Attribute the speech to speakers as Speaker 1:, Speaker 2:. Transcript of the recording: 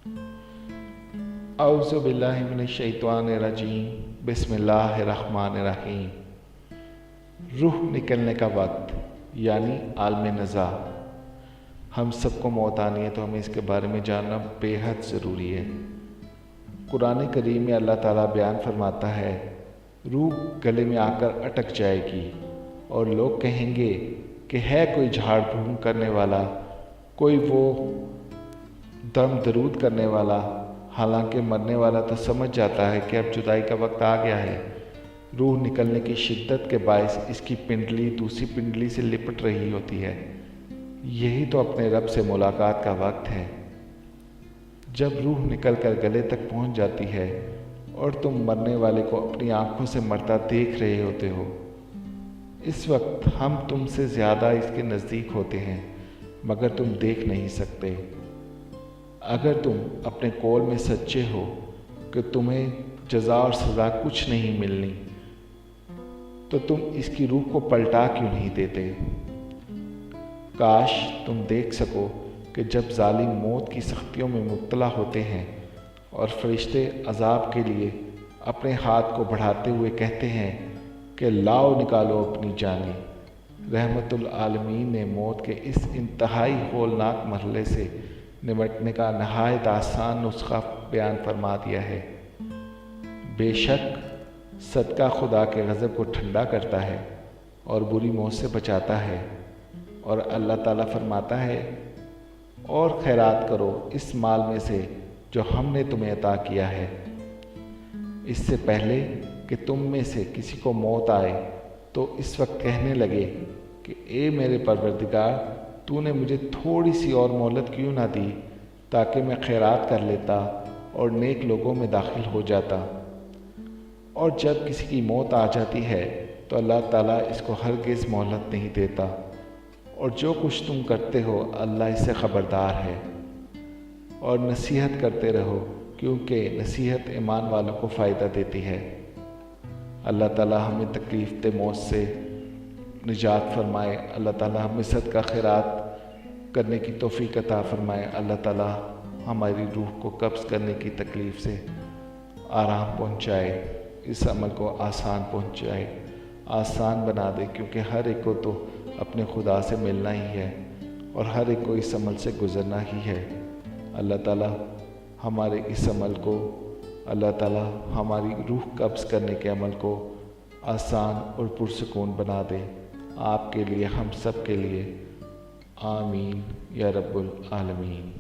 Speaker 1: अऊज़ु बिल्लाहि मिनश्शैतानिर्रजीम। बिस्मिल्लाहिर्रहमानिर्रहीम। रूह निकलने का वक्त यानी आलम नज़ा। हम सबको मौत आनी है तो हमें इसके बारे में जानना बेहद ज़रूरी है। कुरान करीम में अल्लाह ताला बयान फरमाता है, रूह गले में आकर अटक जाएगी और लोग कहेंगे कि है कोई झाड़ फूंक करने वाला, कोई वो दम दरूद करने वाला। हालांकि मरने वाला तो समझ जाता है कि अब जुदाई का वक्त आ गया है। रूह निकलने की शिद्दत के बायस इसकी पिंडली दूसरी पिंडली से लिपट रही होती है। यही तो अपने रब से मुलाकात का वक्त है। जब रूह निकलकर गले तक पहुंच जाती है और तुम मरने वाले को अपनी आंखों से मरता देख रहे होते हो, इस वक्त हम तुमसे ज़्यादा इसके नज़दीक होते हैं, मगर तुम देख नहीं सकते। अगर तुम अपने कौल में सच्चे हो कि तुम्हें जज़ा और सज़ा कुछ नहीं मिलनी, तो तुम इसकी रूह को पलटा क्यों नहीं देते? काश तुम देख सको कि जब जालिम मौत की सख्तियों में मुब्तला होते हैं और फरिश्ते अजाब के लिए अपने हाथ को बढ़ाते हुए कहते हैं कि लाओ निकालो अपनी जानें, रहमतुल आलमीन ने मौत के इस इंतहाई होलनाक मरहले से निपटने का नहायत आसान नुस्खा बयान फरमा दिया है। बेशक सदका खुदा के गज़ब को ठंडा करता है और बुरी मौत से बचाता है। और अल्लाह ताला फरमाता है, और खैरात करो इस माल में से जो हमने तुम्हें अता किया है, इससे पहले कि तुम में से किसी को मौत आए तो इस वक्त कहने लगे कि ए मेरे परवरदिगार, तूने मुझे थोड़ी सी और मोहलत क्यों ना दी ताकि मैं खैरात कर लेता और नेक लोगों में दाखिल हो जाता। और जब किसी की मौत आ जाती है तो अल्लाह ताला इसको हरगिज़ मोहलत नहीं देता, और जो कुछ तुम करते हो अल्लाह इससे ख़बरदार है। और नसीहत करते रहो, क्योंकि नसीहत ईमान वालों को फ़ायदा देती है। अल्लाह ताला हमें तकलीफ़ मौत से निजात फरमाए। अल्लाह ताला हमें सदका खैरात करने की तौफीक अता फरमाए। अल्लाह ताला हमारी रूह को कब्ज़ करने की तकलीफ़ से आराम पहुँचाए, इस अमल को आसान पहुँचाए, आसान बना दे, क्योंकि हर एक को तो अपने खुदा से मिलना ही है और हर एक को इस अमल से गुज़रना ही है। अल्लाह ताला हमारे इस अमल को, अल्लाह ताला हमारी रूह कब्ज़ करने के अमल को आसान और पुरसुकून बना दे, आपके लिए, हम सब के लिए। आमीन या रब्बुल आलमीन।